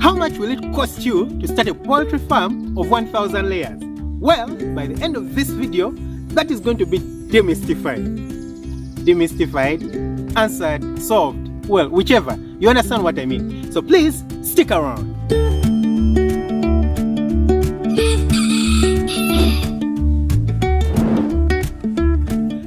How much will it cost you to start a poultry farm of 1,000 layers? Well, by the end of this video, that is going to be demystified. Demystified, answered, solved, well, whichever. You understand what I mean. So please, stick around.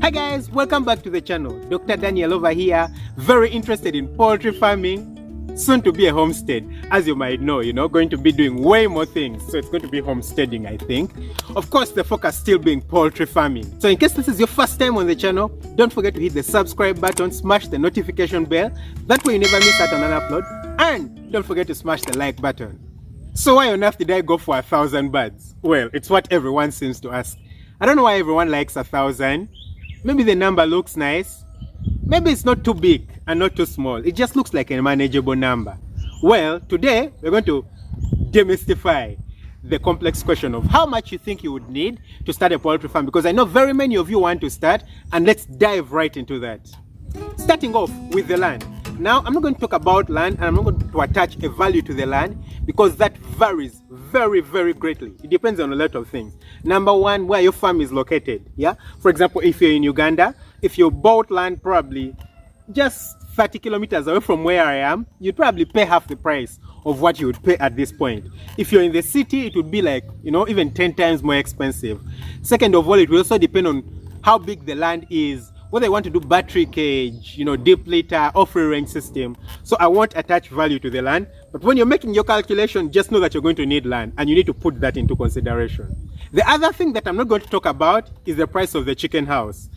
Hi guys, welcome back to the channel. Dr. Daniel over here, very interested in poultry farming. Soon to be a homestead, as you might know, going to be doing way more things. So it's going to be homesteading, I think. Of course, the focus still being poultry farming. So in case this is your first time on the channel, don't forget to hit the subscribe button, smash the notification bell. That way you never miss out on an upload. And don't forget to smash the like button. So why on earth did I go for 1,000 birds? Well, it's what everyone seems to ask. I don't know why everyone likes 1,000. Maybe the number looks nice. Maybe it's not too big and not too small. It just looks like a manageable number. Well, today we're going to demystify the complex question of how much you think you would need to start a poultry farm, because I know very many of you want to start, and let's dive right into that. Starting off with the land. Now, I'm not going to talk about land, and I'm not going to attach a value to the land because that varies very, very greatly. It depends on a lot of things. Number one, where your farm is located. Yeah. For example, if you're in Uganda, if you bought land probably just 30 kilometers away from where I am, you'd probably pay half the price of what you would pay at this point. If you're in the city, it would be like, even 10 times more expensive. Second of all, it will also depend on how big the land is, whether you want to do battery cage, deep litter or free range system. So I won't attach value to the land, but when you're making your calculation, just know that you're going to need land and you need to put that into consideration. The other thing that I'm not going to talk about is the price of the chicken house.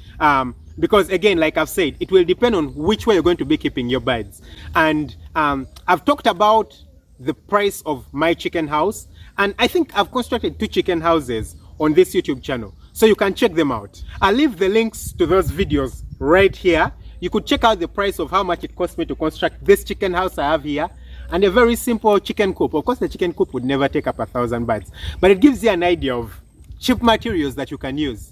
Because again, like I've said, it will depend on which way you're going to be keeping your birds. And I've talked about the price of my chicken house, and I think I've constructed 2 chicken houses on this YouTube channel, so you can check them out. I'll leave the links to those videos right here. You could check out the price of how much it cost me to construct this chicken house I have here, and a very simple chicken coop. Of course, the chicken coop would never take up 1,000 birds, but it gives you an idea of cheap materials that you can use.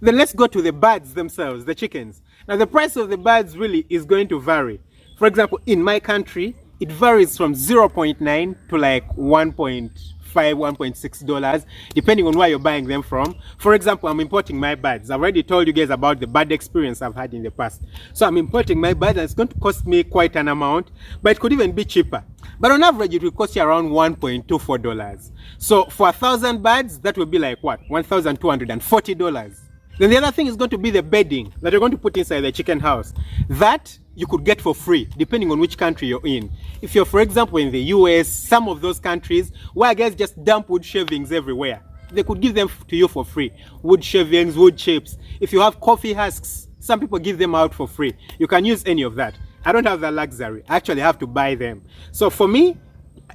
Then let's go to the birds themselves, the chickens. Now, the price of the birds really is going to vary. For example, in my country, it varies from 0.9 to like 1.5, $1.6, depending on where you're buying them from. For example, I'm importing my birds. I've already told you guys about the bird experience I've had in the past. So I'm importing my birds, and it's going to cost me quite an amount, but it could even be cheaper. But on average, it will cost you around $1.24. So for 1,000 birds, that will be like what? $1,240. Then the other thing is going to be the bedding that you're going to put inside the chicken house. That you could get for free, depending on which country you're in. If you're, for example, in the US, some of those countries where guys just dump wood shavings everywhere, they could give them to you for free. Wood shavings, wood chips. If you have coffee husks, some people give them out for free. You can use any of that. I don't have that luxury. I actually have to buy them. So for me,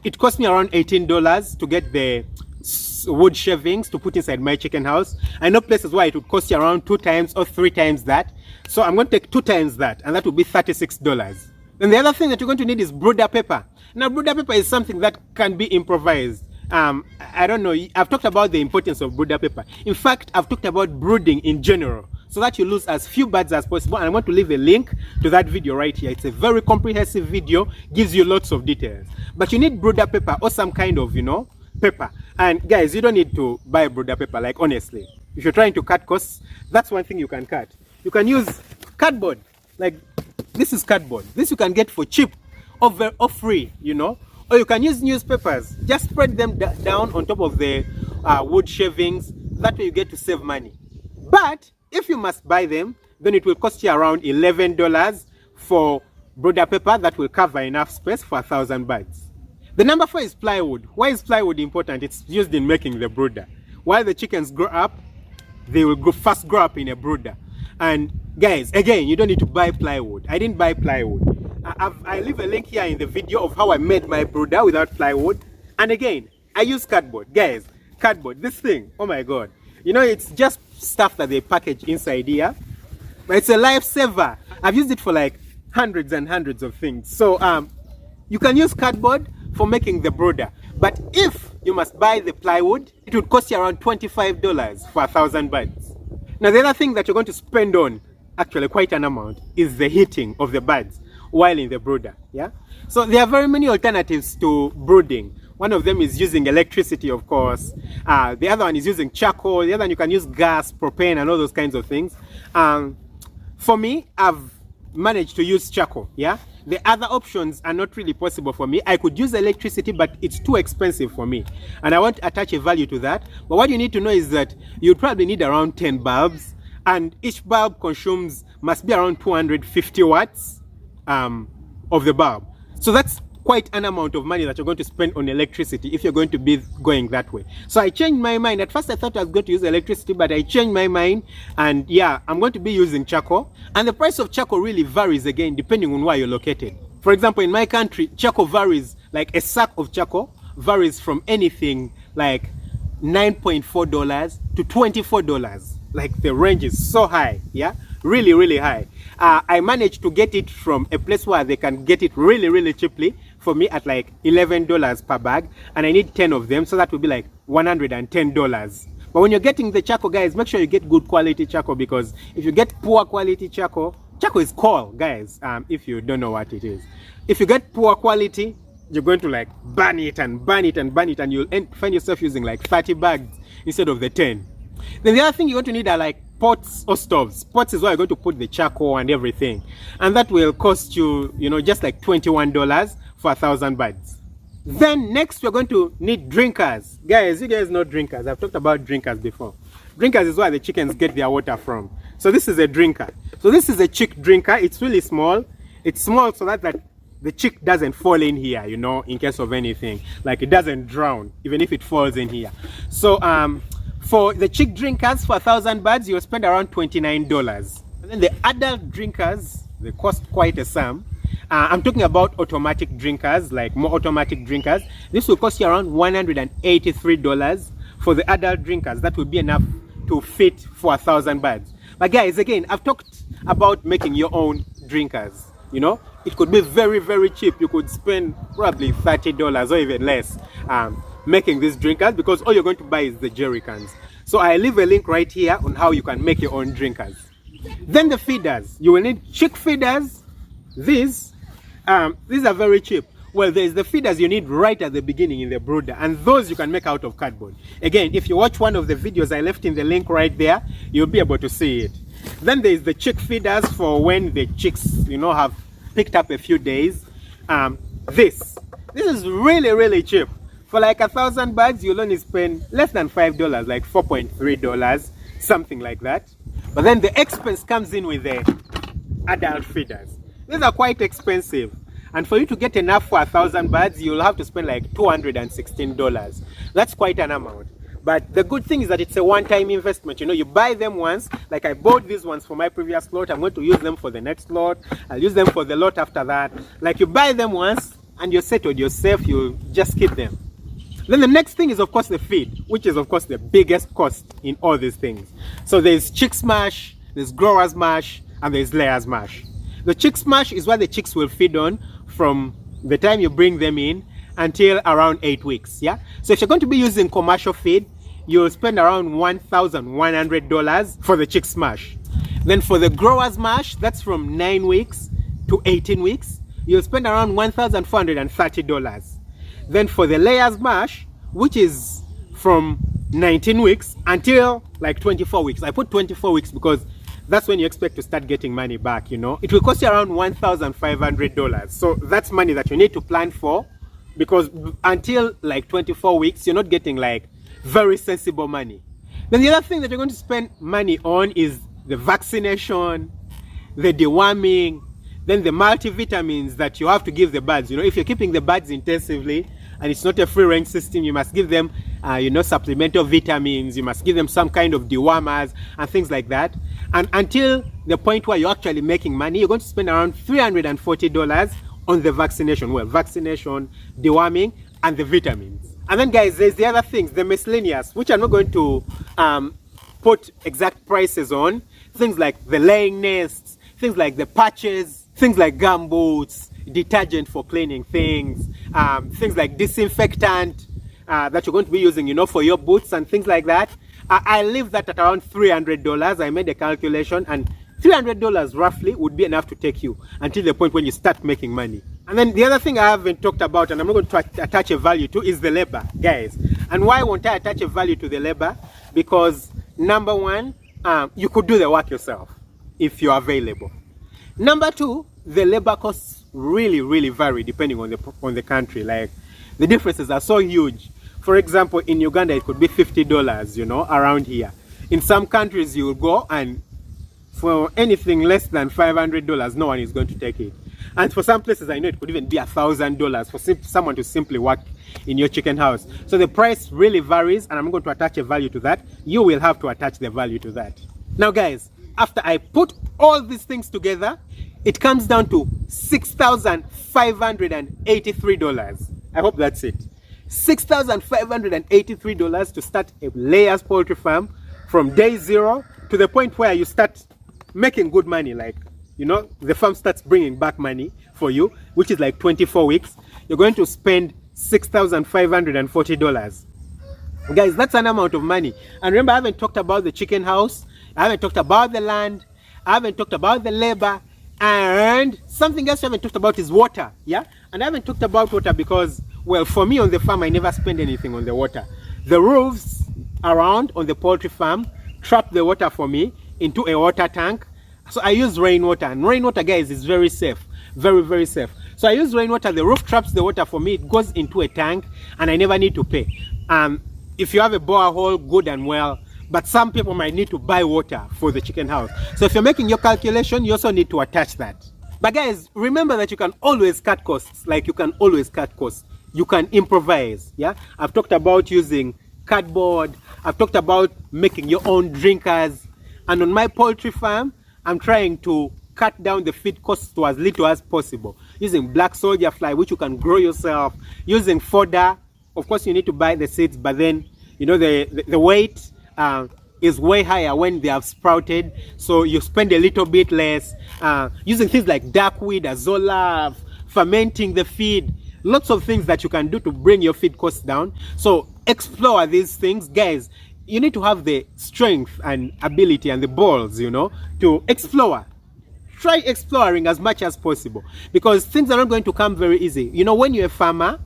it cost me around $18 to get the wood shavings to put inside my chicken house. I know places where it would cost you around 2 times or 3 times that. So I'm going to take 2 times that, and that would be $36. Then the other thing that you're going to need is brooder paper. Now, brooder paper is something that can be improvised. I don't know, I've talked about the importance of brooder paper. In fact, I've talked about brooding in general, so that you lose as few birds as possible. And I want to leave a link to that video right here. It's a very comprehensive video, gives you lots of details. But you need brooder paper or some kind of, paper. And guys, you don't need to buy brooder paper, like honestly. If you're trying to cut costs, that's one thing you can cut. You can use cardboard. Like, this is cardboard. This you can get for cheap or free, Or you can use newspapers. Just spread them down on top of the wood shavings. That way you get to save money. But if you must buy them, then it will cost you around $11 for brooder paper that will cover enough space for 1,000 birds. The number 4 is plywood. Why is plywood important? It's used in making the brooder. While the chickens grow up, they will first grow up in a brooder. And guys, again, you don't need to buy plywood. I didn't buy plywood. I leave a link here in the video of how I made my brooder without plywood. And again, I use cardboard. Guys, cardboard, this thing, oh my God. It's just stuff that they package inside here. But it's a lifesaver. I've used it for like hundreds and hundreds of things. So you can use cardboard for making the brooder. But if you must buy the plywood, it would cost you around $25 for 1,000 birds. Now, the other thing that you're going to spend on, actually quite an amount, is the heating of the birds. while in the brooder. Yeah. So there are very many alternatives to brooding. One of them is using electricity, of course. The other one is using charcoal. The other one you can use gas, propane, and all those kinds of things. For me, I've managed to use charcoal. Yeah. The other options are not really possible for me. I could use electricity, but it's too expensive for me. And I want to attach a value to that. But what you need to know is that you'd probably need around 10 bulbs. And each bulb must be around 250 watts of the bulb. So that's quite an amount of money that you're going to spend on electricity if you're going to be going that way. So I changed my mind. At first I thought I was going to use electricity, but I changed my mind, and yeah, I'm going to be using charcoal. And the price of charcoal really varies again depending on where you're located. For example, in my country, charcoal varies, like a sack of charcoal varies from anything like $9.4 to $24. Like the range is so high, yeah, really, really high. I managed to get it from a place where they can get it really, really cheaply for me at like $11 per bag, and I need 10 of them, so that would be like $110. But when you're getting the charcoal, guys, make sure you get good quality charcoal, because if you get poor quality charcoal is coal, guys, if you don't know what it is. If you get poor quality, you're going to like burn it and burn it and burn it, and you'll find yourself using like 30 bags instead of the 10. Then the other thing you're going to need are like pots or stoves. Pots is where you're going to put the charcoal and everything, and that will cost you, you know, just like $21 for 1,000 birds. Then next we're going to need drinkers. Guys, you guys know drinkers. I've talked about drinkers before. Drinkers is where the chickens get their water from. So this is a drinker. So this is a chick drinker. It's really small. It's small so that the chick doesn't fall in here, you know, in case of anything. Like it doesn't drown, even if it falls in here. So for the chick drinkers, for 1,000 birds, you'll spend around $29. And then the adult drinkers, they cost quite a sum. I'm talking about automatic drinkers, like more automatic drinkers. This will cost you around $183 for the adult drinkers. That will be enough to fit for 1,000 birds. But guys, again, I've talked about making your own drinkers. You know, it could be very, very cheap. You could spend probably $30 or even less making these drinkers, because all you're going to buy is the jerry cans. So I leave a link right here on how you can make your own drinkers. Then the feeders. You will need chick feeders. These are very cheap. Well, there's the feeders you need right at the beginning in the brooder, and those you can make out of cardboard. Again, if you watch one of the videos I left in the link right there, you'll be able to see it. Then there's the chick feeders for when the chicks, you know, have picked up a few days. This is really, really cheap. For like 1,000 birds, you'll only spend less than $5, like $4.3, something like that. But then the expense comes in with the adult feeders. These are quite expensive. And for you to get enough for 1,000 birds, you'll have to spend like $216. That's quite an amount. But the good thing is that it's a one-time investment. You know, you buy them once. Like I bought these ones for my previous lot. I'm going to use them for the next lot. I'll use them for the lot after that. Like you buy them once and you're settled, you're safe, you just keep them. Then the next thing is, of course, the feed, which is, of course, the biggest cost in all these things. So there's chick's mash, there's grower's mash, and there's layer's mash. The chick's mash is what the chicks will feed on from the time you bring them in until around 8 weeks. Yeah. So if you're going to be using commercial feed, you'll spend around $1,100 for the chick's mash. Then for the grower's mash, that's from 9 weeks to 18 weeks, you'll spend around $1,430. Then for the layers mash, which is from 19 weeks until like 24 weeks. I put 24 weeks because that's when you expect to start getting money back, you know. It will cost you around $1,500. So that's money that you need to plan for, because until like 24 weeks, you're not getting like very sensible money. Then the other thing that you're going to spend money on is the vaccination, the deworming, then the multivitamins that you have to give the birds. You know, if you're keeping the birds intensively and it's not a free range system, you must give them, you know, supplemental vitamins. You must give them some kind of dewormers and things like that. And until the point where you're actually making money, you're going to spend around $340 on the vaccination. Well, vaccination, deworming, and the vitamins. And then, guys, there's the other things, the miscellaneous, which I'm not going to put exact prices on. Things like the laying nests, things like the patches, things like gumboots, detergent for cleaning things, things like disinfectant that you're going to be using, you know, for your boots and things like that. I leave that at around $300. I made a calculation, and $300 roughly would be enough to take you until the point when you start making money. And then the other thing I haven't talked about, and I'm not going to attach a value to, is the labor, guys. And why won't I attach a value to the labor? Because number one, you could do the work yourself if you're available. Number two, the labor costs really vary depending on the country. Like, the differences are so huge. For example, in Uganda, it could be $50, you know, around here. In some countries, you will go and for anything less than $500, no one is going to take it. And for some places, I know it could even be $1,000 for someone to simply work in your chicken house. So the price really varies, and I'm going to attach a value to that. You will have to attach the value to that. Now, guys, after I put all these things together, it comes down to $6,583. I hope that's it. $6,583 to start a layers poultry farm from day zero to the point where you start making good money. Like, you know, the farm starts bringing back money for you, which is like 24 weeks. You're going to spend $6,540. Guys, that's an amount of money. And remember, I haven't talked about the chicken house. I haven't talked about the land. I haven't talked about the labor. And something else I haven't talked about is water. Yeah? And I haven't talked about water because, well, for me on the farm, I never spend anything on the water. The roofs around on the poultry farm trap the water for me into a water tank. So I use rainwater, and rainwater, guys, is very safe, very safe. So I use rainwater. The roof traps the water for me. It goes into a tank, and I never need to pay. If you have a borehole, good and well, but some people might need to buy water for the chicken house. So if you're making your calculation, you also need to attach that. But guys, remember that you can always cut costs. Like, you can always cut costs. You can improvise. Yeah, I've talked about using cardboard. I've talked about making your own drinkers. And on my poultry farm, I'm trying to cut down the feed costs to as little as possible, using black soldier fly, which you can grow yourself, using fodder. Of course, you need to buy the seeds, but then, you know, the weight is way higher when they have sprouted, so you spend a little bit less. Using things like duckweed, azolla, fermenting the feed, lots of things that you can do to bring your feed costs down. So explore these things, guys. You need to have the strength and ability and the balls, you know, to explore. Try exploring as much as possible, because things are not going to come very easy. You know, when you're a farmer,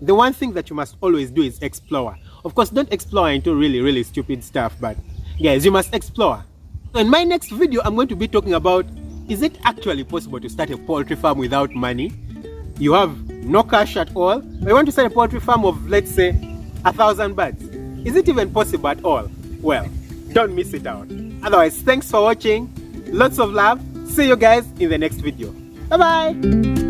the one thing that you must always do is explore. Of course, don't explore into really stupid stuff, but guys, you must explore. In my next video, I'm going to be talking about, is it actually possible to start a poultry farm without money? You have no cash at all. I want to start a poultry farm of, let's say, 1,000 birds. Is it even possible at all? Well, don't miss it out. Otherwise, thanks for watching. Lots of love. See you guys in the next video. Bye bye.